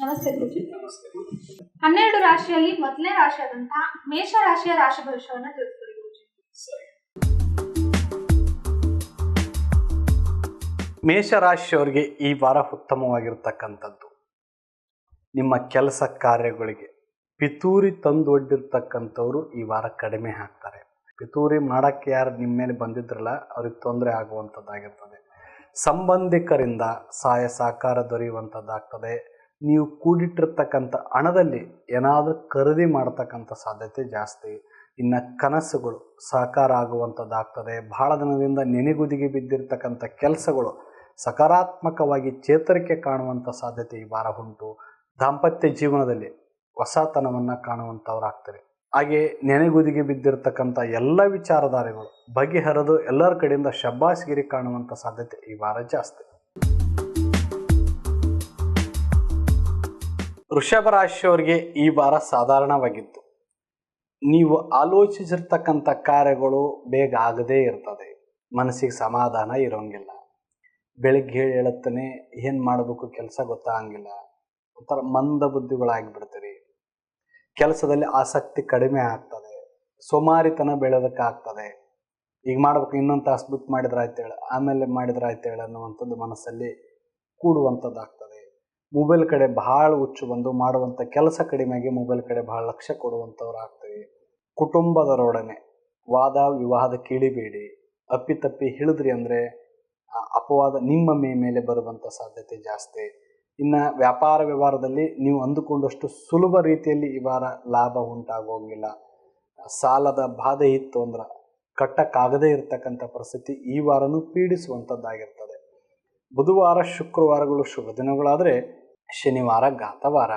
ನಮಸ್ತೆ ಗುರುಜಿ. ನಮಸ್ತೆ. 12 ರಾಶಿಯಲ್ಲಿ ಮೊದಲನೇ ರಾಶಿಯಾದಂತಹ ಮೇಷ ರಾಶಿಯ ರಾಶಿ ಭವಿಷ್ಯವನ್ನು ತಿಳಿಸ್ಕೊಡಿ ಗುರುಜಿ. ಸರಿ. ಮೇಷರಾಶಿಯವರಿಗೆ ಈ ವಾರ ಉತ್ತಮವಾಗಿರ್ತಕ್ಕಂಥದ್ದು. ನಿಮ್ಮ ಕೆಲಸ ಕಾರ್ಯಗಳಿಗೆ ಪಿತೂರಿ ತಂದು ಒಡ್ಡಿರ್ತಕ್ಕಂಥವ್ರು ಈ ವಾರ ಕಡಿಮೆ ಆಗ್ತಾರೆ. ಪಿತೂರಿ ಮಾಡೋಕ್ಕೆ ಯಾರು ನಿಮ್ಮ ಮೇಲೆ ಬಂದಿದ್ರಲ್ಲ ಅವ್ರಿಗೆ ತೊಂದರೆ ಆಗುವಂಥದ್ದಾಗಿರ್ತದೆ. ಸಂಬಂಧಿಕರಿಂದ ಸಹಾಯ ಸಹಕಾರ ದೊರೆಯುವಂಥದ್ದಾಗ್ತದೆ. ನೀವು ಕೂಡಿಟ್ಟಿರ್ತಕ್ಕಂಥ ಹಣದಲ್ಲಿ ಏನಾದರೂ ಖರೀದಿ ಮಾಡ್ತಕ್ಕಂಥ ಸಾಧ್ಯತೆ ಜಾಸ್ತಿ. ಇನ್ನು ಕನಸುಗಳು ಸಾಕಾರ ಆಗುವಂಥದ್ದಾಗ್ತದೆ. ಬಹಳ ದಿನದಿಂದ ನೆನೆಗುದಿಗೆ ಬಿದ್ದಿರ್ತಕ್ಕಂಥ ಕೆಲಸಗಳು ಸಕಾರಾತ್ಮಕವಾಗಿ ಚೇತರಿಕೆ ಕಾಣುವಂಥ ಸಾಧ್ಯತೆ ಈ ವಾರ ಉಂಟು. ದಾಂಪತ್ಯ ಜೀವನದಲ್ಲಿ ಹೊಸತನವನ್ನು ಕಾಣುವಂಥವ್ರಾಗ್ತಾರೆ. ಹಾಗೆ ನೆನೆಗುದಿಗೆ ಬಿದ್ದಿರ್ತಕ್ಕಂಥ ಎಲ್ಲ ವಿಚಾರಧಾರೆಗಳು ಬಗೆಹರಿದು ಎಲ್ಲರ ಕಡೆಯಿಂದ ಶಬ್ಬಾಸ್ಗಿರಿ ಕಾಣುವಂಥ ಸಾಧ್ಯತೆ ಈ ವಾರ ಜಾಸ್ತಿ. ವೃಷಭ ರಾಶಿಯವರಿಗೆ ಈ ವಾರ ಸಾಧಾರಣವಾಗಿತ್ತು. ನೀವು ಆಲೋಚಿಸಿರ್ತಕ್ಕಂಥ ಕಾರ್ಯಗಳು ಬೇಗ ಆಗದೇ ಇರ್ತದೆ. ಮನಸ್ಸಿಗೆ ಸಮಾಧಾನ ಇರೋಂಗಿಲ್ಲ. ಬೆಳಿಗ್ಗೆ ಹೇಳುತ್ತಾನೆ ಏನು ಮಾಡಬೇಕು ಕೆಲಸ ಗೊತ್ತಾಗಂಗಿಲ್ಲ. ಒಂಥರ ಮಂದ ಬುದ್ಧಿಗಳಾಗಿಬಿಡ್ತೀರಿ. ಕೆಲಸದಲ್ಲಿ ಆಸಕ್ತಿ ಕಡಿಮೆ ಆಗ್ತದೆ. ಸೋಮಾರಿತನ ಬೆಳೆಯೋದಕ್ಕಾಗ್ತದೆ. ಈಗ ಮಾಡ್ಬೇಕು, ಇನ್ನೊಂದು ತಾಸು ಬಿಟ್ಟು ಮಾಡಿದ್ರೆ ಆಯ್ತೇಳ, ಆಮೇಲೆ ಮಾಡಿದ್ರೆ ಆಯ್ತೇಳ ಅನ್ನುವಂಥದ್ದು ಮನಸ್ಸಲ್ಲಿ ಕೂಡುವಂಥದ್ದಾಗ್ತದೆ. ಮೊಬೈಲ್ ಕಡೆ ಭಾಳ ಹುಚ್ಚು ಬಂದು ಮಾಡುವಂಥ ಕೆಲಸ ಕಡಿಮೆಗೆ ಮೊಬೈಲ್ ಕಡೆ ಭಾಳ ಲಕ್ಷ್ಯ ಕೊಡುವಂಥವ್ರು ಆಗ್ತೀವಿ. ಕುಟುಂಬದವರೊಡನೆ ವಾದ ವಿವಾದ ಕೀಳಿಬೇಡಿ. ಅಪ್ಪಿತಪ್ಪಿ ಹಿಡಿದ್ರಿ ಅಂದರೆ ಅಪವಾದ ನಿಮ್ಮ ಮೇಲೆ ಬರುವಂಥ ಸಾಧ್ಯತೆ ಜಾಸ್ತಿ. ಇನ್ನು ವ್ಯಾಪಾರ ವ್ಯವಹಾರದಲ್ಲಿ ನೀವು ಅಂದುಕೊಂಡಷ್ಟು ಸುಲಭ ರೀತಿಯಲ್ಲಿ ಈ ವಾರ ಲಾಭ ಉಂಟಾಗೋಂಗಿಲ್ಲ. ಸಾಲದ ಬಾಧೆ ಇತ್ತು ಅಂದ್ರೆ ಕಟ್ಟಕ್ಕಾಗದೇ ಇರತಕ್ಕಂಥ ಪರಿಸ್ಥಿತಿ ಈ ವಾರನೂ ಪೀಡಿಸುವಂಥದ್ದಾಗಿರ್ತದೆ. ಬುಧವಾರ ಶುಕ್ರವಾರಗಳು ಶುಭ ದಿನಗಳಾದರೆ ಶನಿವಾರ ಘಾತವಾರ.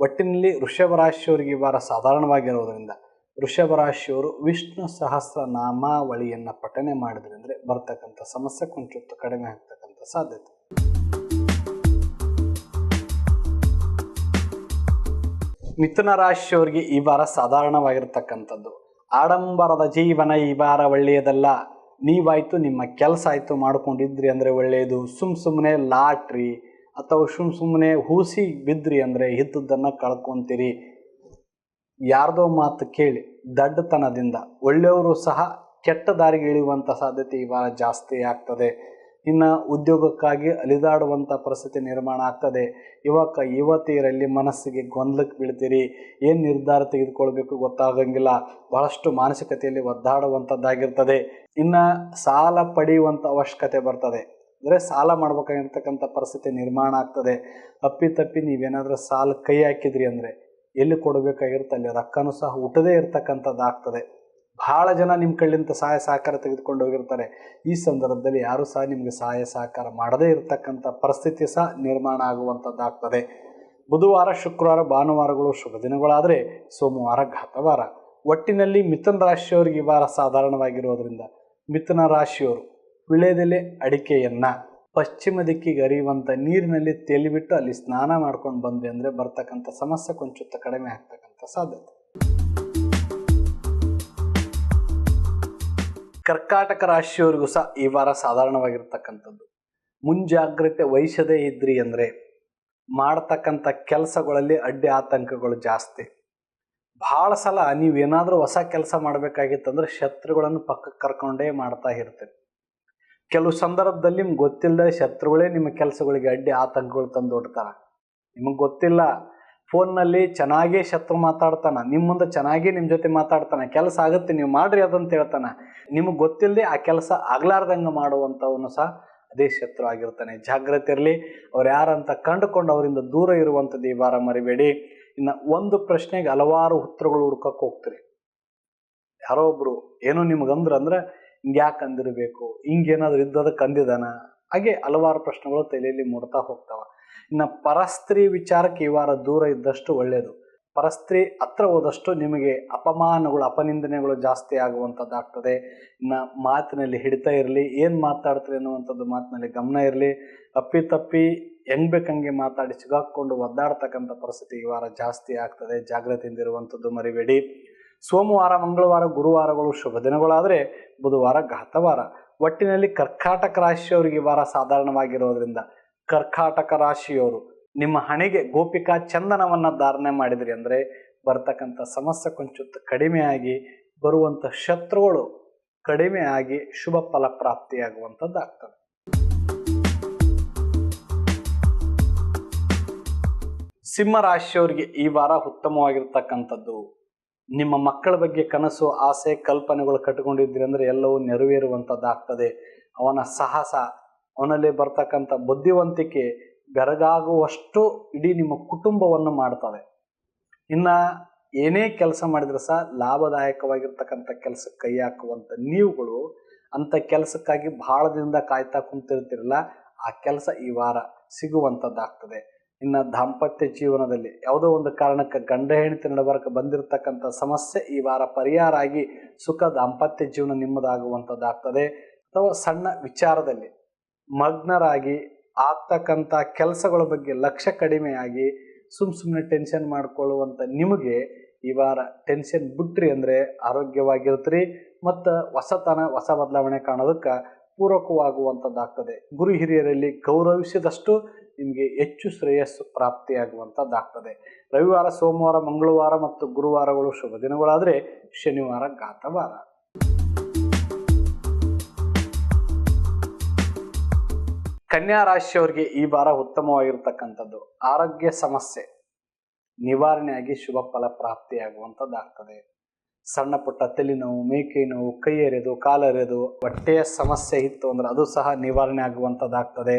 ಒಟ್ಟಿನಲ್ಲಿ ವೃಷಭ ರಾಶಿಯವರಿಗೆ ಈ ವಾರ ಸಾಧಾರಣವಾಗಿರೋದರಿಂದ ವೃಷಭ ರಾಶಿಯವರು ವಿಷ್ಣು ಸಹಸ್ರ ನಾಮಾವಳಿಯನ್ನು ಪಠನೆ ಮಾಡಿದ್ರಿಂದ ಬರ್ತಕ್ಕಂಥ ಸಮಸ್ಯೆ ಕೊಂಚ ಕಡಿಮೆ ಆಗ್ತಕ್ಕಂಥ ಸಾಧ್ಯತೆ. ಮಿಥುನ ರಾಶಿಯವರಿಗೆ ಈ ವಾರ ಸಾಧಾರಣವಾಗಿರ್ತಕ್ಕಂಥದ್ದು. ಆಡಂಬರದ ಜೀವನ ಈ ವಾರ ಒಳ್ಳೆಯದಲ್ಲ. ನೀವಾಯಿತು ನಿಮ್ಮ ಕೆಲಸ ಆಯಿತು ಮಾಡ್ಕೊಂಡಿದ್ರಿ ಅಂದರೆ ಒಳ್ಳೆಯದು. ಸುಮ್ಮನೆ ಲಾಟ್ರಿ ಅಥವಾ ಸುಮ್ಮನೆ ಹೂಸಿ ಬಿದ್ರಿ ಅಂದರೆ ಇದ್ದದ್ದನ್ನು ಕಳ್ಕೊತೀರಿ. ಯಾರ್ದೋ ಮಾತು ಕೇಳಿ ದಡ್ಡತನದಿಂದ ಒಳ್ಳೆಯವರು ಸಹ ಕೆಟ್ಟ ದಾರಿಗೆ ಇಳಿಯುವಂಥ ಸಾಧ್ಯತೆ ಈ ವಾರ ಜಾಸ್ತಿ ಆಗ್ತದೆ. ಇನ್ನು ಉದ್ಯೋಗಕ್ಕಾಗಿ ಅಲಿದಾಡುವಂಥ ಪರಿಸ್ಥಿತಿ ನಿರ್ಮಾಣ ಆಗ್ತದೆ. ಯುವತಿಯರಲ್ಲಿ ಮನಸ್ಸಿಗೆ ಗೊಂದಲಕ್ಕೆ ಬೀಳ್ತೀರಿ. ಏನು ನಿರ್ಧಾರ ತೆಗೆದುಕೊಳ್ಬೇಕು ಗೊತ್ತಾಗಂಗಿಲ್ಲ. ಬಹಳಷ್ಟು ಮಾನಸಿಕತೆಯಲ್ಲಿ ಒದ್ದಾಡುವಂಥದ್ದಾಗಿರ್ತದೆ. ಇನ್ನು ಸಾಲ ಪಡೆಯುವಂಥ ಅವಶ್ಯಕತೆ ಬರ್ತದೆ. ಅಂದರೆ ಸಾಲ ಮಾಡ್ಬೇಕಾಗಿರ್ತಕ್ಕಂಥ ಪರಿಸ್ಥಿತಿ ನಿರ್ಮಾಣ ಆಗ್ತದೆ. ಅಪ್ಪಿತಪ್ಪಿ ನೀವೇನಾದರೂ ಸಾಲ ಕೈ ಹಾಕಿದ್ರಿ ಅಂದರೆ ಎಲ್ಲಿ ಕೊಡಬೇಕಾಗಿರುತ್ತೆ ಅಲ್ಲಿ ರೊಕ್ಕನೂ ಸಹ ಹುಟ್ಟದೇ ಇರ್ತಕ್ಕಂಥದ್ದು ಆಗ್ತದೆ. ಭಾಳ ಜನ ನಿಮ್ಮ ಕಡೆಯಿಂದ ಸಹಾಯ ಸಹಕಾರ ತೆಗೆದುಕೊಂಡು ಹೋಗಿರ್ತಾರೆ. ಈ ಸಂದರ್ಭದಲ್ಲಿ ಯಾರೂ ಸಹ ನಿಮಗೆ ಸಹಾಯ ಸಹಕಾರ ಮಾಡದೇ ಇರತಕ್ಕಂಥ ಪರಿಸ್ಥಿತಿ ಸಹ ನಿರ್ಮಾಣ ಆಗುವಂಥದ್ದಾಗ್ತದೆ. ಬುಧವಾರ ಶುಕ್ರವಾರ ಭಾನುವಾರಗಳು ಶುಭ ದಿನಗಳಾದರೆ ಸೋಮವಾರ ಘಾತವಾರ. ಒಟ್ಟಿನಲ್ಲಿ ಮಿಥುನ ರಾಶಿಯವರಿಗೆ ಈ ವಾರ ಸಾಧಾರಣವಾಗಿರೋದ್ರಿಂದ ಮಿಥುನ ರಾಶಿಯವರು ವಿಳ್ಯದೆಲೆ ಅಡಿಕೆಯನ್ನು ಪಶ್ಚಿಮ ದಿಕ್ಕಿಗೆ ಹರಿಯುವಂಥ ನೀರಿನಲ್ಲಿ ತೆಲಿಬಿಟ್ಟು ಅಲ್ಲಿ ಸ್ನಾನ ಮಾಡ್ಕೊಂಡು ಬಂದ್ರಿ ಅಂದರೆ ಬರ್ತಕ್ಕಂಥ ಸಮಸ್ಯೆ ಕೊಂಚ ಕಡಿಮೆ ಆಗ್ತಕ್ಕಂಥ ಸಾಧ್ಯತೆ. ಕರ್ಕಾಟಕ ರಾಶಿಯವರಿಗೂ ಸಹ ಈ ವಾರ ಸಾಧಾರಣವಾಗಿರ್ತಕ್ಕಂಥದ್ದು. ಮುಂಜಾಗ್ರತೆ ವಹಿಸದೇ ಇದ್ರಿ ಅಂದರೆ ಮಾಡ್ತಕ್ಕಂಥ ಕೆಲಸಗಳಲ್ಲಿ ಅಡ್ಡಿ ಆತಂಕಗಳು ಜಾಸ್ತಿ. ಭಾಳ ಸಲ ನೀವೇನಾದರೂ ಹೊಸ ಕೆಲಸ ಮಾಡಬೇಕಾಗಿತ್ತಂದ್ರೆ ಶತ್ರುಗಳನ್ನು ಪಕ್ಕಕ್ಕೆ ಕರ್ಕೊಂಡೇ ಮಾಡ್ತಾ ಇರ್ತೀರಿ. ಕೆಲವು ಸಂದರ್ಭದಲ್ಲಿ ನಿಮ್ಗೆ ಗೊತ್ತಿಲ್ಲದೆ ಶತ್ರುಗಳೇ ನಿಮ್ಮ ಕೆಲಸಗಳಿಗೆ ಅಡ್ಡಿ ಆತಂಕಗಳು ತಂದು ಹೊಡ್ತಾರೆ. ನಿಮಗೆ ಗೊತ್ತಿಲ್ಲ, ಫೋನ್ನಲ್ಲಿ ಚೆನ್ನಾಗೇ ಶತ್ರು ಮಾತಾಡ್ತಾನೆ, ನಿಮ್ಮ ಮುಂದೆ ಚೆನ್ನಾಗೇ ನಿಮ್ಮ ಜೊತೆ ಮಾತಾಡ್ತಾನೆ, ಕೆಲಸ ಆಗುತ್ತೆ ನೀವು ಮಾಡ್ರಿ ಅದಂತ ಹೇಳ್ತಾನೆ. ನಿಮಗೆ ಗೊತ್ತಿಲ್ಲದೆ ಆ ಕೆಲಸ ಆಗ್ಲಾರ್ದಂಗೆ ಮಾಡುವಂಥವನು ಸಹ ಅದೇ ಶತ್ರು ಆಗಿರ್ತಾನೆ. ಜಾಗ್ರತೆ ಇರಲಿ. ಅವ್ರು ಯಾರಂತ ಕಂಡುಕೊಂಡು ಅವರಿಂದ ದೂರ ಇರುವಂಥದ್ದು ಈ ವಾರ ಮರಿಬೇಡಿ. ಇನ್ನು ಒಂದು ಪ್ರಶ್ನೆಗೆ ಹಲವಾರು ಉತ್ತರಗಳು ಹುಡ್ಕಕ್ಕೆ ಹೋಗ್ತೀರಿ. ಯಾರೋ ಒಬ್ರು ಏನೋ ನಿಮ್ಗಂದ್ರೆ ಅಂದ್ರೆ ಹಿಂಗೆ ಯಾಕೆ ಅಂದಿರಬೇಕು, ಹಿಂಗೇನಾದ್ರು ಇದ್ದದಕ್ಕೆ ಅಂದಿದಾನ, ಹಾಗೆ ಹಲವಾರು ಪ್ರಶ್ನೆಗಳು ತಲೆಯಲ್ಲಿ ಮೂಡ್ತಾ ಹೋಗ್ತಾವ. ಇನ್ನು ಪರಸ್ತ್ರೀ ವಿಚಾರಕ್ಕೆ ಈ ವಾರ ದೂರ ಇದ್ದಷ್ಟು ಒಳ್ಳೆಯದು. ಪರಸ್ತ್ರೀ ಹತ್ರ ಹೋದಷ್ಟು ನಿಮಗೆ ಅಪಮಾನಗಳು ಅಪನಿಂದನೆಗಳು ಜಾಸ್ತಿ ಆಗುವಂಥದ್ದಾಗ್ತದೆ. ಇನ್ನು ಮಾತಿನಲ್ಲಿ ಹಿಡಿತಾ ಇರಲಿ. ಏನು ಮಾತಾಡ್ತೀರಿ ಅನ್ನುವಂಥದ್ದು ಮಾತಿನಲ್ಲಿ ಗಮನ ಇರಲಿ. ಅಪ್ಪಿತಪ್ಪಿ ಹೆಂಗೆ ಬೇಕಂಗೆ ಮಾತಾಡಿ ಸಿಗಾಕೊಂಡು ಒದ್ದಾಡ್ತಕ್ಕಂಥ ಪರಿಸ್ಥಿತಿ ಈ ವಾರ ಜಾಸ್ತಿ ಆಗ್ತದೆ. ಜಾಗ್ರತೆಯಿಂದ ಇರುವಂಥದ್ದು ಮರಿಬೇಡಿ. ಸೋಮವಾರ ಮಂಗಳವಾರ ಗುರುವಾರಗಳು ಶುಭ ದಿನಗಳಾದರೆ ಬುಧವಾರ ಘಾತವಾರ. ಒಟ್ಟಿನಲ್ಲಿ ಕರ್ಕಾಟಕ ರಾಶಿಯವರಿಗೆ ಈ ವಾರ ಸಾಧಾರಣವಾಗಿರೋದ್ರಿಂದ ಕರ್ಕಾಟಕ ರಾಶಿಯವರು ನಿಮ್ಮ ಹಣೆಗೆ ಗೋಪಿಕಾ ಚಂದನವನ್ನ ಧಾರಣೆ ಮಾಡಿದ್ರಿ ಅಂದ್ರೆ ಬರ್ತಕ್ಕಂಥ ಸಮಸ್ಯೆ ಕೊಂಚ ಕಡಿಮೆಯಾಗಿ ಬರುವಂತ ಶತ್ರುಗಳು ಕಡಿಮೆ ಆಗಿ ಶುಭ ಫಲ ಪ್ರಾಪ್ತಿಯಾಗುವಂಥದ್ದಾಗ್ತದೆ. ಸಿಂಹ ರಾಶಿಯವರಿಗೆ ಈ ವಾರ ಉತ್ತಮವಾಗಿರ್ತಕ್ಕಂಥದ್ದು. ನಿಮ್ಮ ಮಕ್ಕಳ ಬಗ್ಗೆ ಕನಸು, ಆಸೆ, ಕಲ್ಪನೆಗಳು ಕಟ್ಟಿಕೊಂಡಿದ್ರಿ ಅಂದ್ರೆ ಎಲ್ಲವೂ ನೆರವೇರುವಂಥದ್ದಾಗ್ತದೆ. ಅವನ ಸಾಹಸ, ಅವನಲ್ಲಿ ಬರ್ತಕ್ಕಂಥ ಬುದ್ಧಿವಂತಿಕೆ ಬೆರಗಾಗುವಷ್ಟು ಇಡೀ ನಿಮ್ಮ ಕುಟುಂಬವನ್ನು ಮಾಡ್ತದೆ. ಇನ್ನ ಏನೇ ಕೆಲಸ ಮಾಡಿದ್ರೆ ಸಹ ಲಾಭದಾಯಕವಾಗಿರ್ತಕ್ಕಂಥ ಕೆಲಸಕ್ಕೆ ಕೈ ಹಾಕುವಂಥ ನೀವುಗಳು ಅಂಥ ಕೆಲಸಕ್ಕಾಗಿ ಬಹಳ ದಿನದಿಂದ ಕಾಯ್ತಾ ಕುಂತಿರ್ತಿರಲ್ಲ, ಆ ಕೆಲಸ ಈ ವಾರ ಸಿಗುವಂಥದ್ದಾಗ್ತದೆ. ಇನ್ನು ದಾಂಪತ್ಯ ಜೀವನದಲ್ಲಿ ಯಾವುದೋ ಒಂದು ಕಾರಣಕ್ಕೆ ಗಂಡ ಹೆಂಡತಿ ನಡಬರ್ಕ ಬಂದಿರತಕ್ಕಂಥ ಸಮಸ್ಯೆ ಈ ವಾರ ಪರಿಹಾರ ಆಗಿ ಸುಖ ದಾಂಪತ್ಯ ಜೀವನ ನಿಮ್ಮದಾಗುವಂಥದ್ದಾಗ್ತದೆ. ಅಥವಾ ಸಣ್ಣ ವಿಚಾರದಲ್ಲಿ ಮಗ್ನರಾಗಿ ಆಗ್ತಕ್ಕಂಥ ಕೆಲಸಗಳ ಬಗ್ಗೆ ಲಕ್ಷ್ಯ ಕಡಿಮೆಯಾಗಿ ಸುಮ್ಮನೆ ಟೆನ್ಷನ್ ಮಾಡ್ಕೊಳ್ಳುವಂಥ ನಿಮಗೆ ಈ ವಾರ ಟೆನ್ಷನ್ ಬಿಟ್ರಿ ಅಂದರೆ ಆರೋಗ್ಯವಾಗಿರ್ತೀರಿ ಮತ್ತು ಹೊಸ ಬದಲಾವಣೆ ಕಾಣೋದಕ್ಕೆ ಪೂರಕವಾಗುವಂಥದ್ದಾಗ್ತದೆ. ಗುರು ಹಿರಿಯರಲ್ಲಿ ಗೌರವಿಸಿದಷ್ಟು ನಿಮಗೆ ಹೆಚ್ಚು ಶ್ರೇಯಸ್ಸು ಪ್ರಾಪ್ತಿಯಾಗುವಂಥದ್ದಾಗ್ತದೆ. ರವಿವಾರ, ಸೋಮವಾರ, ಮಂಗಳವಾರ ಮತ್ತು ಗುರುವಾರಗಳು ಶುಭ ದಿನಗಳಾದರೆ ಶನಿವಾರ ಘಾತವಾರ. ಕನ್ಯಾ ರಾಶಿಯವರಿಗೆ ಈ ವಾರ ಉತ್ತಮವಾಗಿರ್ತಕ್ಕಂಥದ್ದು. ಆರೋಗ್ಯ ಸಮಸ್ಯೆ ನಿವಾರಣೆಯಾಗಿ ಶುಭ ಫಲ ಪ್ರಾಪ್ತಿಯಾಗುವಂಥದ್ದಾಗ್ತದೆ. ಸಣ್ಣ ಪುಟ್ಟ ತಲೆನೋವು, ಮೇಕೆ ನೋವು, ಕೈ ಎರೆದು, ಕಾಲೆರೆದು, ಹೊಟ್ಟೆಯ ಸಮಸ್ಯೆ ಇತ್ತು ಅಂದ್ರೆ ಅದು ಸಹ ನಿವಾರಣೆ ಆಗುವಂಥದ್ದಾಗ್ತದೆ.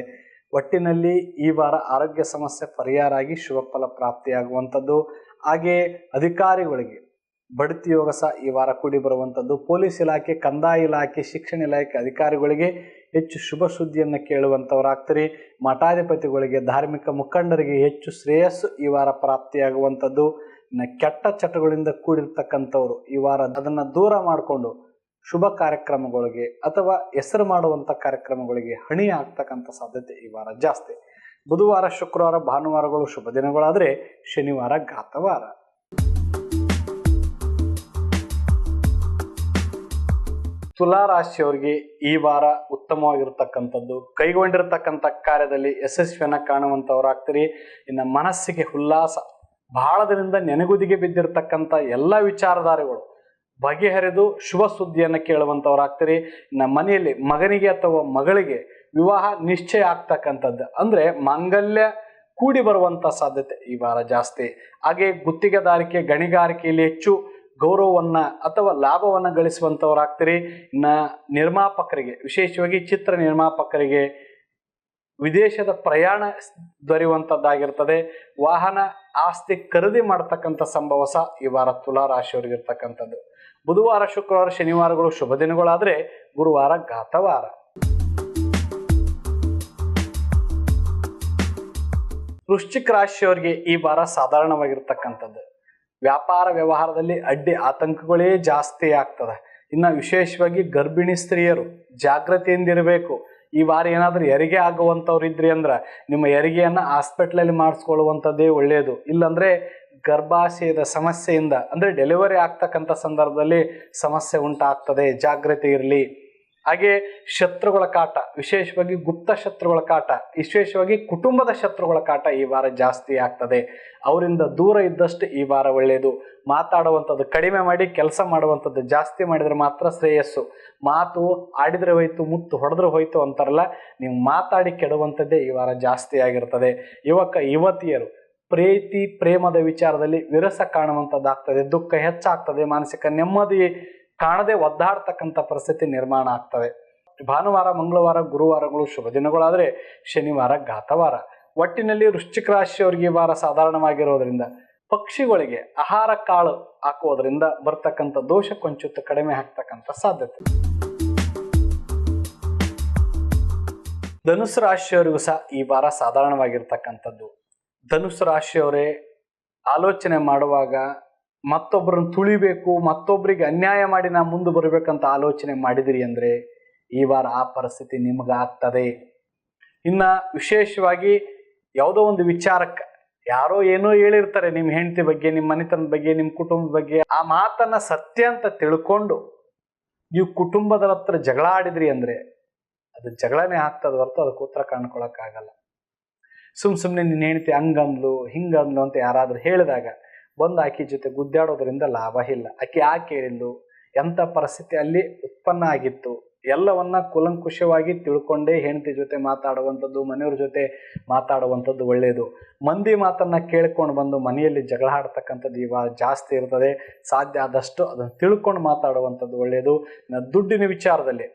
ಒಟ್ಟಿನಲ್ಲಿ ಈ ವಾರ ಆರೋಗ್ಯ ಸಮಸ್ಯೆ ಪರಿಹಾರ ಆಗಿ ಶುಭ ಫಲ ಪ್ರಾಪ್ತಿಯಾಗುವಂಥದ್ದು. ಹಾಗೆ ಅಧಿಕಾರಿಗಳಿಗೆ ಬಡ್ತಿ ಯೋಗ ಸಹ ಈ ವಾರ ಕೂಡಿ ಬರುವಂಥದ್ದು. ಪೊಲೀಸ್ ಇಲಾಖೆ, ಕಂದಾಯ ಇಲಾಖೆ, ಶಿಕ್ಷಣ ಇಲಾಖೆ ಅಧಿಕಾರಿಗಳಿಗೆ ಹೆಚ್ಚು ಶುಭ ಸುದ್ದಿಯನ್ನು ಕೇಳುವಂಥವರಾಗ್ತೀರಿ. ಮಠಾಧಿಪತಿಗಳಿಗೆ, ಧಾರ್ಮಿಕ ಮುಖಂಡರಿಗೆ ಹೆಚ್ಚು ಶ್ರೇಯಸ್ಸು ಈ ವಾರ ಪ್ರಾಪ್ತಿಯಾಗುವಂಥದ್ದು. ಇನ್ನು ಕೆಟ್ಟ ಚಟಗಳಿಂದ ಕೂಡಿರ್ತಕ್ಕಂಥವ್ರು ಈ ವಾರ ಅದನ್ನು ದೂರ ಮಾಡಿಕೊಂಡು ಶುಭ ಕಾರ್ಯಕ್ರಮಗಳಿಗೆ ಅಥವಾ ಹೆಸರು ಮಾಡುವಂಥ ಕಾರ್ಯಕ್ರಮಗಳಿಗೆ ಹಣಿ ಆಗ್ತಕ್ಕಂಥ ಸಾಧ್ಯತೆ ಈ ವಾರ ಜಾಸ್ತಿ. ಬುಧವಾರ, ಶುಕ್ರವಾರ, ಭಾನುವಾರಗಳು ಶುಭ ದಿನಗಳಾದರೆ ಶನಿವಾರ ಘಾತವಾರ. ತುಲಾ ರಾಶಿಯವರಿಗೆ ಈ ವಾರ ಉತ್ತಮವಾಗಿರ್ತಕ್ಕಂಥದ್ದು. ಕೈಗೊಂಡಿರ್ತಕ್ಕಂಥ ಕಾರ್ಯದಲ್ಲಿ ಯಶಸ್ವಿಯನ್ನು ಕಾಣುವಂಥವ್ರಾಗ್ತೀರಿ. ಇನ್ನು ಮನಸ್ಸಿಗೆ ಉಲ್ಲಾಸ, ಬಹಳ ದಿನದಿಂದ ನೆನಗುದಿಗೆ ಬಿದ್ದಿರ್ತಕ್ಕಂಥ ಎಲ್ಲ ವಿಚಾರಧಾರೆಗಳು ಬಗೆಹರಿದು ಶುಭ ಸುದ್ದಿಯನ್ನು ಕೇಳುವಂಥವ್ರಾಗ್ತೀರಿ. ಇನ್ನು ಮನೆಯಲ್ಲಿ ಮಗನಿಗೆ ಅಥವಾ ಮಗಳಿಗೆ ವಿವಾಹ ನಿಶ್ಚಯ ಆಗ್ತಕ್ಕಂಥದ್ದು ಅಂದರೆ ಮಾಂಗಲ್ಯ ಕೂಡಿ ಬರುವಂಥ ಸಾಧ್ಯತೆ ಈ ವಾರ ಜಾಸ್ತಿ. ಹಾಗೆ ಗುತ್ತಿಗೆದಾರಿಕೆ, ಗಣಿಗಾರಿಕೆಯಲ್ಲಿ ಹೆಚ್ಚು ಗೌರವವನ್ನು ಅಥವಾ ಲಾಭವನ್ನು ಗಳಿಸುವಂಥವ್ರಾಗ್ತೀರಿ. ಇನ್ನು ನಿರ್ಮಾಪಕರಿಗೆ, ವಿಶೇಷವಾಗಿ ಚಿತ್ರ ನಿರ್ಮಾಪಕರಿಗೆ ವಿದೇಶದ ಪ್ರಯಾಣ ದೊರೆಯುವಂಥದ್ದಾಗಿರ್ತದೆ. ವಾಹನ, ಆಸ್ತಿ ಖರೀದಿ ಮಾಡ್ತಕ್ಕಂಥ ಸಂಭವ ಸಹ ಈ ವಾರ ತುಲಾ ರಾಶಿಯವರಿಗೆ ಇರ್ತಕ್ಕಂಥದ್ದು. ಬುಧವಾರ, ಶುಕ್ರವಾರ, ಶನಿವಾರಗಳು ಶುಭ ದಿನಗಳಾದರೆ ಗುರುವಾರ ಘಾತವಾರ. ವೃಶ್ಚಿಕ ರಾಶಿಯವರಿಗೆ ಈ ವಾರ ಸಾಧಾರಣವಾಗಿರ್ತಕ್ಕಂಥದ್ದು. ವ್ಯಾಪಾರ ವ್ಯವಹಾರದಲ್ಲಿ ಅಡ್ಡಿ ಆತಂಕಗಳೇ ಜಾಸ್ತಿ ಆಗ್ತದೆ. ಇನ್ನು ವಿಶೇಷವಾಗಿ ಗರ್ಭಿಣಿ ಸ್ತ್ರೀಯರು ಜಾಗೃತಿಯಿಂದಿರಬೇಕು. ಈ ವಾರ ಏನಾದರೂ ಹೆರಿಗೆ ಆಗುವಂಥವ್ರು ಇದ್ರಿ ಅಂದ್ರೆ ನಿಮ್ಮ ಹೆರಿಗೆಯನ್ನು ಹಾಸ್ಪಿಟ್ಲಲ್ಲಿ ಮಾಡಿಸ್ಕೊಳ್ಳುವಂಥದ್ದೇ ಒಳ್ಳೆಯದು. ಇಲ್ಲಾಂದರೆ ಗರ್ಭಾಶಯದ ಸಮಸ್ಯೆಯಿಂದ ಅಂದರೆ ಡೆಲಿವರಿ ಆಗ್ತಕ್ಕಂಥ ಸಂದರ್ಭದಲ್ಲಿ ಸಮಸ್ಯೆ ಉಂಟಾಗ್ತದೆ, ಜಾಗೃತಿ ಇರಲಿ. ಹಾಗೆ ಶತ್ರುಗಳ ಕಾಟ, ವಿಶೇಷವಾಗಿ ಗುಪ್ತ ಶತ್ರುಗಳ ಕಾಟ, ವಿಶೇಷವಾಗಿ ಕುಟುಂಬದ ಶತ್ರುಗಳ ಕಾಟ ಈ ವಾರ ಜಾಸ್ತಿ ಆಗ್ತದೆ. ಅವರಿಂದ ದೂರ ಇದ್ದಷ್ಟು ಈ ವಾರ ಒಳ್ಳೆಯದು. ಮಾತಾಡುವಂಥದ್ದು ಕಡಿಮೆ ಮಾಡಿ ಕೆಲಸ ಮಾಡುವಂಥದ್ದು ಜಾಸ್ತಿ ಮಾಡಿದರೆ ಮಾತ್ರ ಶ್ರೇಯಸ್ಸು. ಮಾತು ಆಡಿದರೆ ಹೋಯ್ತು, ಮುತ್ತು ಹೊಡೆದ್ರೆ ಹೋಯ್ತು ಅಂತಾರಲ್ಲ, ನೀವು ಮಾತಾಡಿ ಕೆಡುವಂಥದ್ದೇ ಈ ವಾರ ಜಾಸ್ತಿ ಆಗಿರ್ತದೆ. ಯುವತಿಯರು ಪ್ರೀತಿ ಪ್ರೇಮದ ವಿಚಾರದಲ್ಲಿ ವಿರಸ ಕಾಣುವಂಥದ್ದಾಗ್ತದೆ. ದುಃಖ ಹೆಚ್ಚಾಗ್ತದೆ. ಮಾನಸಿಕ ನೆಮ್ಮದಿ ಕಾಣದೆ ಒದ್ದಾಡ್ತಕ್ಕಂಥ ಪರಿಸ್ಥಿತಿ ನಿರ್ಮಾಣ ಆಗ್ತದೆ. ಭಾನುವಾರ, ಮಂಗಳವಾರ, ಗುರುವಾರಗಳು ಶುಭ ದಿನಗಳಾದರೆ ಶನಿವಾರ ಘಾತವಾರ. ಒಟ್ಟಿನಲ್ಲಿ ವೃಶ್ಚಿಕ ರಾಶಿಯವರಿಗೆ ಈ ವಾರ ಸಾಧಾರಣವಾಗಿರೋದ್ರಿಂದ ಪಕ್ಷಿಗಳಿಗೆ ಆಹಾರ ಕಾಳು ಹಾಕುವುದರಿಂದ ಬರ್ತಕ್ಕಂಥ ದೋಷ ಕೊಂಚ ಕಡಿಮೆ ಆಗ್ತಕ್ಕಂಥ ಸಾಧ್ಯತೆ. ಧನುಸು ರಾಶಿಯವರಿಗೂ ಸಹ ಈ ವಾರ ಸಾಧಾರಣವಾಗಿರ್ತಕ್ಕಂಥದ್ದು. ಧನುಸು ರಾಶಿಯವರೇ ಆಲೋಚನೆ ಮಾಡುವಾಗ ಮತ್ತೊಬ್ಬರನ್ನು ತುಳಿಬೇಕು, ಮತ್ತೊಬ್ಬರಿಗೆ ಅನ್ಯಾಯ ಮಾಡಿ ನಾ ಮುಂದೆ ಬರಬೇಕಂತ ಆಲೋಚನೆ ಮಾಡಿದಿರಿ ಅಂದರೆ ಈ ವಾರ ಆ ಪರಿಸ್ಥಿತಿ ನಿಮಗಾಗ್ತದೆ. ಇನ್ನು ವಿಶೇಷವಾಗಿ ಯಾವುದೋ ಒಂದು ವಿಚಾರಕ್ಕೆ ಯಾರೋ ಏನೋ ಹೇಳಿರ್ತಾರೆ ನಿಮ್ಮ ಹೆಂಡತಿ ಬಗ್ಗೆ, ನಿಮ್ಮ ಮನೆತನದ ಬಗ್ಗೆ, ನಿಮ್ಮ ಕುಟುಂಬದ ಬಗ್ಗೆ. ಆ ಮಾತನ್ನ ಸತ್ಯ ಅಂತ ತಿಳ್ಕೊಂಡು ನೀವು ಕುಟುಂಬದ ಹತ್ರ ಜಗಳ ಆಡಿದ್ರಿ ಅಂದರೆ ಅದು ಜಗಳನೇ ಆಗ್ತದ ಹೊರತು ಅದಕ್ಕೆ ಉತ್ತರ ಕಾಣ್ಕೊಳಕ್ಕಾಗಲ್ಲ. ಸುಮ್ಮನೆ ನಿನ್ನ ಹೆಂಡತಿ ಹಂಗಂದ್ಲು ಹಿಂಗಂದ್ಲು ಅಂತ ಯಾರಾದರೂ ಹೇಳಿದಾಗ ಬಂದು ಆಕೆ ಜೊತೆ ಗುದ್ದಾಡೋದ್ರಿಂದ ಲಾಭ ಇಲ್ಲ. ಆಕೆ ಯಾಕೆ ಹೇಳಿದ್ಲು, ಎಂಥ ಪರಿಸ್ಥಿತಿ ಅಲ್ಲಿ ಉತ್ಪನ್ನ ಆಗಿತ್ತು, ಎಲ್ಲವನ್ನ ಕೂಲಂಕುಷವಾಗಿ ತಿಳ್ಕೊಂಡೇ ಹೆಂಡತಿ ಜೊತೆ ಮಾತಾಡುವಂಥದ್ದು, ಮನೆಯವ್ರ ಜೊತೆ ಮಾತಾಡುವಂಥದ್ದು ಒಳ್ಳೆಯದು. ಮಂದಿ ಮಾತನ್ನ ಕೇಳ್ಕೊಂಡು ಬಂದು ಮನೆಯಲ್ಲಿ ಜಗಳ ಆಡ್ತಕ್ಕಂಥದ್ದು ಇವಾಗ ಜಾಸ್ತಿ ಇರ್ತದೆ. ಸಾಧ್ಯ ಆದಷ್ಟು ಅದನ್ನು ತಿಳ್ಕೊಂಡು ಮಾತಾಡುವಂಥದ್ದು ಒಳ್ಳೆಯದು. ದುಡ್ಡಿನ ವಿಚಾರದಲ್ಲಿ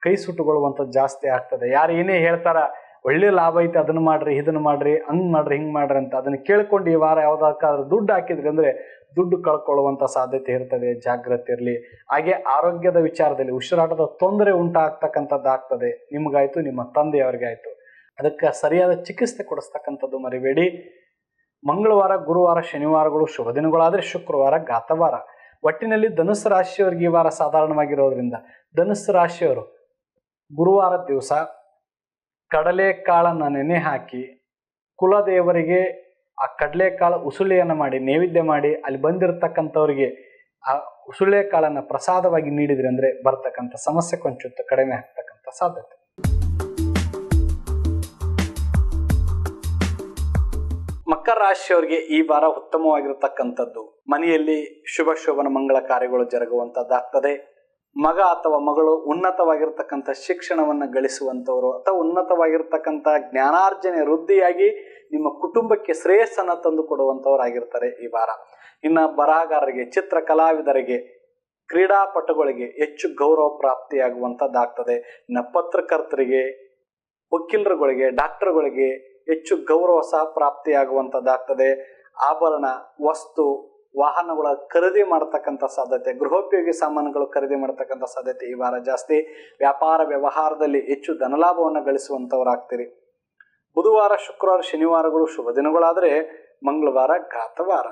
ಕೈ ಸುಟ್ಟುಕೊಳ್ಳುವಂಥದ್ದು ಜಾಸ್ತಿ ಆಗ್ತದೆ. ಯಾರು ಏನೇ ಹೇಳ್ತಾರ ಒಳ್ಳೆ ಲಾಭ ಐತೆ ಅದನ್ನು ಮಾಡ್ರಿ ಇದನ್ನು ಮಾಡ್ರಿ ಹಂಗೆ ಮಾಡ್ರಿ ಹಿಂಗೆ ಮಾಡ್ರಿ ಅಂತ ಅದನ್ನು ಕೇಳ್ಕೊಂಡು ಈ ವಾರ ಯಾವುದಾದ್ರೂ ದುಡ್ಡು ಹಾಕಿದ್ರಿ ಅಂದರೆ ದುಡ್ಡು ಕಳ್ಕೊಳ್ಳುವಂಥ ಸಾಧ್ಯತೆ ಇರ್ತದೆ. ಜಾಗ್ರತೆ ಇರಲಿ. ಹಾಗೆ ಆರೋಗ್ಯದ ವಿಚಾರದಲ್ಲಿ ಉಸಿರಾಟದ ತೊಂದರೆ ಉಂಟಾಗ್ತಕ್ಕಂಥದ್ದು ಆಗ್ತದೆ. ನಿಮಗಾಯ್ತು, ನಿಮ್ಮ ತಂದೆಯವರಿಗಾಯ್ತು. ಅದಕ್ಕೆ ಸರಿಯಾದ ಚಿಕಿತ್ಸೆ ಕೊಡಿಸ್ತಕ್ಕಂಥದ್ದು ಮರಿಬೇಡಿ. ಮಂಗಳವಾರ, ಗುರುವಾರ, ಶನಿವಾರಗಳು ಶುಭ ದಿನಗಳಾದರೆ ಶುಕ್ರವಾರ ಘಾತವಾರ. ಒಟ್ಟಿನಲ್ಲಿ ಧನುಸ್ಸು ರಾಶಿಯವರಿಗೆ ಈ ವಾರ ಸಾಧಾರಣವಾಗಿರೋದ್ರಿಂದ ಧನುಸ್ಸು ರಾಶಿಯವರು ಗುರುವಾರ ದಿವಸ ಕಡಲೆಕಾಳನ್ನು ನೆನೆ ಹಾಕಿ ಕುಲದೇವರಿಗೆ ಆ ಕಡಲೆಕಾಳು ಉಸುಳೆಯನ್ನು ಮಾಡಿ ನೈವೇದ್ಯ ಮಾಡಿ ಅಲ್ಲಿ ಬಂದಿರತಕ್ಕಂಥವ್ರಿಗೆ ಆ ಉಸುಳೆಕಾಳನ್ನು ಪ್ರಸಾದವಾಗಿ ನೀಡಿದ್ರಿ ಅಂದರೆ ಬರ್ತಕ್ಕಂಥ ಸಮಸ್ಯೆ ಕೊಂಚ ಕಡಿಮೆ ಆಗ್ತಕ್ಕಂಥ ಸಾಧ್ಯತೆ. ಮಕರ ರಾಶಿಯವರಿಗೆ ಈ ವಾರ ಉತ್ತಮವಾಗಿರತಕ್ಕಂಥದ್ದು. ಮನೆಯಲ್ಲಿ ಶುಭ ಶೋಭನ ಮಂಗಳ ಕಾರ್ಯಗಳು ಜರುಗುವಂಥದ್ದಾಗ್ತದೆ. ಮಗ ಅಥವಾ ಮಗಳು ಉನ್ನತವಾಗಿರ್ತಕ್ಕಂಥ ಶಿಕ್ಷಣವನ್ನು ಗಳಿಸುವಂಥವ್ರು ಅಥವಾ ಉನ್ನತವಾಗಿರ್ತಕ್ಕಂಥ ಜ್ಞಾನಾರ್ಜನೆ ವೃದ್ಧಿಯಾಗಿ ನಿಮ್ಮ ಕುಟುಂಬಕ್ಕೆ ಶ್ರೇಯಸ್ಸನ್ನು ತಂದು ಕೊಡುವಂಥವ್ರಾಗಿರ್ತಾರೆ ಈ ವಾರ. ಇನ್ನು ಬರಹಗಾರರಿಗೆ, ಚಿತ್ರ ಕಲಾವಿದರಿಗೆ, ಕ್ರೀಡಾಪಟುಗಳಿಗೆ ಹೆಚ್ಚು ಗೌರವ ಪ್ರಾಪ್ತಿಯಾಗುವಂಥದ್ದಾಗ್ತದೆ. ಇನ್ನು ಪತ್ರಕರ್ತರಿಗೆ, ವಕೀಲರುಗಳಿಗೆ, ಡಾಕ್ಟರ್ಗಳಿಗೆ ಹೆಚ್ಚು ಗೌರವ ಸಹ ಪ್ರಾಪ್ತಿಯಾಗುವಂಥದ್ದಾಗ್ತದೆ. ಆಭರಣ, ವಸ್ತು, ವಾಹನಗಳ ಖರೀದಿ ಮಾಡತಕ್ಕಂಥ ಸಾಧ್ಯತೆ, ಗೃಹೋಪಯೋಗಿ ಸಾಮಾನುಗಳು ಖರೀದಿ ಮಾಡತಕ್ಕಂಥ ಸಾಧ್ಯತೆ ಈ ವಾರ ಜಾಸ್ತಿ. ವ್ಯಾಪಾರ ವ್ಯವಹಾರದಲ್ಲಿ ಹೆಚ್ಚು ಧನಲಾಭವನ್ನು ಗಳಿಸುವಂಥವ್ರಾಗ್ತೀರಿ. ಬುಧವಾರ, ಶುಕ್ರವಾರ, ಶನಿವಾರಗಳು ಶುಭ ದಿನಗಳಾದರೆ ಮಂಗಳವಾರ ಘಾತವಾರ.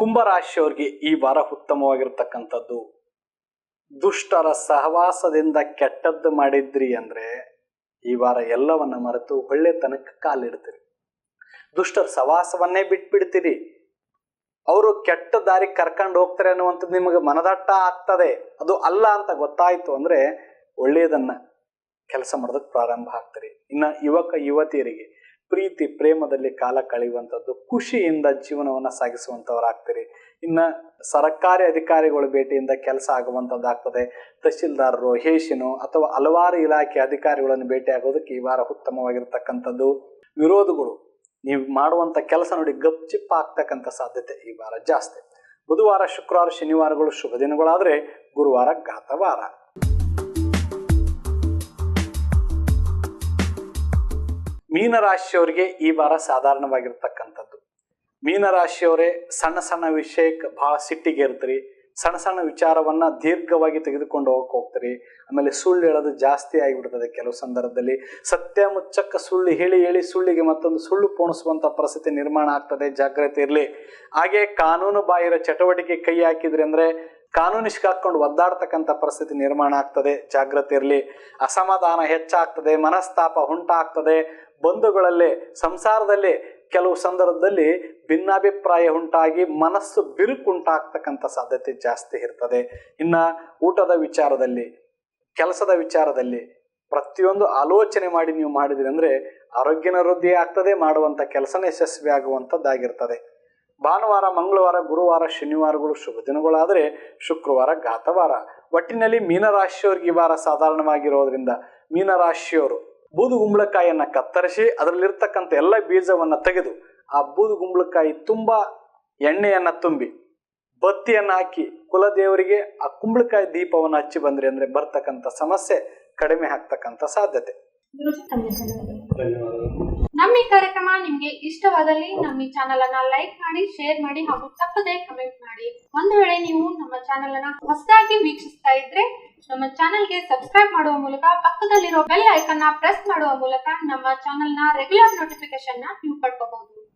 ಕುಂಭರಾಶಿಯವರಿಗೆ ಈ ವಾರ ಉತ್ತಮವಾಗಿರ್ತಕ್ಕಂಥದ್ದು. ದುಷ್ಟರ ಸಹವಾಸದಿಂದ ಕೆಟ್ಟದ್ದು ಮಾಡಿದ್ರಿ ಅಂದ್ರೆ ಈ ವಾರ ಎಲ್ಲವನ್ನ ಮರೆತು ಒಳ್ಳೆತನಕ್ಕೆ ಕಾಲಿಡ್ತೀರಿ. ದುಷ್ಟರ ಸಹವಾಸವನ್ನೇ ಬಿಟ್ಬಿಡ್ತೀರಿ. ಅವರು ಕೆಟ್ಟ ದಾರಿ ಕರ್ಕೊಂಡು ಹೋಗ್ತಾರೆ ಅನ್ನುವಂಥದ್ದು ನಿಮಗೆ ಮನದಟ್ಟ ಆಗ್ತದೆ. ಅದು ಅಲ್ಲ ಅಂತ ಗೊತ್ತಾಯ್ತು ಅಂದ್ರೆ ಒಳ್ಳೆಯದನ್ನ ಕೆಲಸ ಮಾಡೋದಕ್ಕೆ ಪ್ರಾರಂಭ ಆಗ್ತೀರಿ. ಇನ್ನು ಯುವಕ ಯುವತಿಯರಿಗೆ ಪ್ರೀತಿ ಪ್ರೇಮದಲ್ಲಿ ಕಾಲ ಕಳೆಯುವಂಥದ್ದು, ಖುಷಿಯಿಂದ ಜೀವನವನ್ನು ಸಾಗಿಸುವಂಥವ್ರಾಗ್ತೀರಿ. ಇನ್ನು ಸರ್ಕಾರಿ ಅಧಿಕಾರಿಗಳ ಭೇಟಿಯಿಂದ ಕೆಲಸ ಆಗುವಂಥದ್ದಾಗ್ತದೆ. ತಹಶೀಲ್ದಾರರು, ಹೇಷಿನು ಅಥವಾ ಹಲವಾರು ಇಲಾಖೆ ಅಧಿಕಾರಿಗಳನ್ನು ಭೇಟಿ ಆಗೋದಕ್ಕೆ ಈ ವಾರ ಉತ್ತಮವಾಗಿರ್ತಕ್ಕಂಥದ್ದು. ವಿರೋಧಗಳು ನೀವು ಮಾಡುವಂಥ ಕೆಲಸ ನೋಡಿ ಗಪ್ಚಿಪ್ಪ ಆಗ್ತಕ್ಕಂಥ ಸಾಧ್ಯತೆ ಈ ವಾರ ಜಾಸ್ತಿ. ಬುಧವಾರ, ಶುಕ್ರವಾರ, ಶನಿವಾರಗಳು ಶುಭ ದಿನಗಳಾದರೆ ಗುರುವಾರ ಘಾತವಾರ. ಮೀನರಾಶಿಯವರಿಗೆ ಈ ವಾರ ಸಾಧಾರಣವಾಗಿರ್ತಕ್ಕಂಥದ್ದು. ಮೀನರಾಶಿಯವರೇ ಸಣ್ಣ ಸಣ್ಣ ವಿಷಯಕ್ಕೆ ಬಹಳ ಸಿಟ್ಟಿಗೆ ಇರ್ತೀರಿ. ಸಣ್ಣ ಸಣ್ಣ ವಿಚಾರವನ್ನ ದೀರ್ಘವಾಗಿ ತೆಗೆದುಕೊಂಡು ಹೋಗ್ತೀರಿ. ಆಮೇಲೆ ಸುಳ್ಳು ಹೇಳೋದು ಜಾಸ್ತಿ ಆಗಿಬಿಡ್ತದೆ. ಕೆಲವು ಸಂದರ್ಭದಲ್ಲಿ ಸತ್ಯ ಮುಚ್ಚಕ್ಕ ಸುಳ್ಳು ಹೇಳಿ ಹೇಳಿ ಸುಳ್ಳಿಗೆ ಮತ್ತೊಂದು ಸುಳ್ಳು ಪೋಣಿಸುವಂತ ಪರಿಸ್ಥಿತಿ ನಿರ್ಮಾಣ ಆಗ್ತದೆ. ಜಾಗ್ರತೆ ಇರಲಿ. ಹಾಗೆ ಕಾನೂನು ಬಾಹಿರ ಚಟುವಟಿಕೆ ಕೈ ಹಾಕಿದ್ರಿ ಅಂದ್ರೆ ಕಾನೂನು ಸಿಕ್ಕಾಕೊಂಡು ಒದ್ದಾಡ್ತಕ್ಕಂಥ ಪರಿಸ್ಥಿತಿ ನಿರ್ಮಾಣ ಆಗ್ತದೆ. ಜಾಗ್ರತೆ ಇರಲಿ. ಅಸಮಾಧಾನ ಹೆಚ್ಚಾಗ್ತದೆ, ಮನಸ್ತಾಪ ಉಂಟಾಗ್ತದೆ. ಬಂಧುಗಳಲ್ಲೇ, ಸಂಸಾರದಲ್ಲಿ ಕೆಲವು ಸಂದರ್ಭದಲ್ಲಿ ಭಿನ್ನಾಭಿಪ್ರಾಯ ಉಂಟಾಗಿ ಮನಸ್ಸು ಬಿರುಕುಂಟಾಗ್ತಕ್ಕಂಥ ಸಾಧ್ಯತೆ ಜಾಸ್ತಿ ಇರ್ತದೆ. ಇನ್ನ ಊಟದ ವಿಚಾರದಲ್ಲಿ, ಕೆಲಸದ ವಿಚಾರದಲ್ಲಿ ಪ್ರತಿಯೊಂದು ಆಲೋಚನೆ ಮಾಡಿ ನೀವು ಮಾಡಿದ್ರಿ ಅಂದ್ರೆ ಆರೋಗ್ಯನ ವೃದ್ಧಿ ಆಗ್ತದೆ. ಮಾಡುವಂಥ ಕೆಲಸನ ಯಶಸ್ವಿ ಆಗುವಂಥದ್ದಾಗಿರ್ತದೆ. ಭಾನುವಾರ, ಮಂಗಳವಾರ, ಗುರುವಾರ, ಶನಿವಾರಗಳು ಶುಭ ದಿನಗಳಾದರೆ ಶುಕ್ರವಾರ ಘಾತವಾರ. ಒಟ್ಟಿನಲ್ಲಿ ಮೀನರಾಶಿಯವರಿಗೆ ಈ ವಾರ ಸಾಧಾರಣವಾಗಿರೋದ್ರಿಂದ ಮೀನರಾಶಿಯವರು ಬೂದು ಗುಂಬಳಕಾಯಿಯನ್ನ ಕತ್ತರಿಸಿ ಅದರಲ್ಲಿರ್ತಕ್ಕಂಥ ಎಲ್ಲ ಬೀಜವನ್ನ ತೆಗೆದು ಆ ಬೂದು ಗುಂಬಳಕಾಯಿ ತುಂಬಾ ಎಣ್ಣೆಯನ್ನ ತುಂಬಿ ಬತ್ತಿಯನ್ನ ಹಾಕಿ ಕುಲದೇವರಿಗೆ ಆ ಕುಂಬಳಕಾಯಿ ದೀಪವನ್ನು ಹಚ್ಚಿ ಬಂದ್ರಿ ಅಂದ್ರೆ ಬರ್ತಕ್ಕಂಥ ಸಮಸ್ಯೆ ಕಡಿಮೆ ಆಗ್ತಕ್ಕಂಥ ಸಾಧ್ಯತೆ. ನಮ್ಮ ಈ ಕಾರ್ಯಕ್ರಮ ನಿಮ್ಗೆ ಇಷ್ಟವಾದಲ್ಲಿ ನಮ್ಮ ಈ ಚಾನೆಲ್ ಅನ್ನ ಲೈಕ್ ಮಾಡಿ, ಶೇರ್ ಮಾಡಿ ಹಾಗೂ ತಪ್ಪದೇ ಕಮೆಂಟ್ ಮಾಡಿ. ಒಂದು ವೇಳೆ ನೀವು ನಮ್ಮ ಚಾನೆಲ್ ಅನ್ನ ಹೊಸದಾಗಿ ವೀಕ್ಷಿಸ್ತಾ ಇದ್ರೆ ನಮ್ಮ ಚಾನೆಲ್ಗೆ ಸಬ್ಸ್ಕ್ರೈಬ್ ಮಾಡುವ ಮೂಲಕ ಪಕ್ಕದಲ್ಲಿರೋ ಬೆಲ್ ಐಕಾನ್ ನ ಪ್ರೆಸ್ ಮಾಡುವ ಮೂಲಕ ನಮ್ಮ ಚಾನೆಲ್ ನ ರೆಗ್ಯುಲರ್ ನೋಟಿಫಿಕೇಶನ್ ನ ನೀವು ಪಡ್ಕೋಬಹುದು.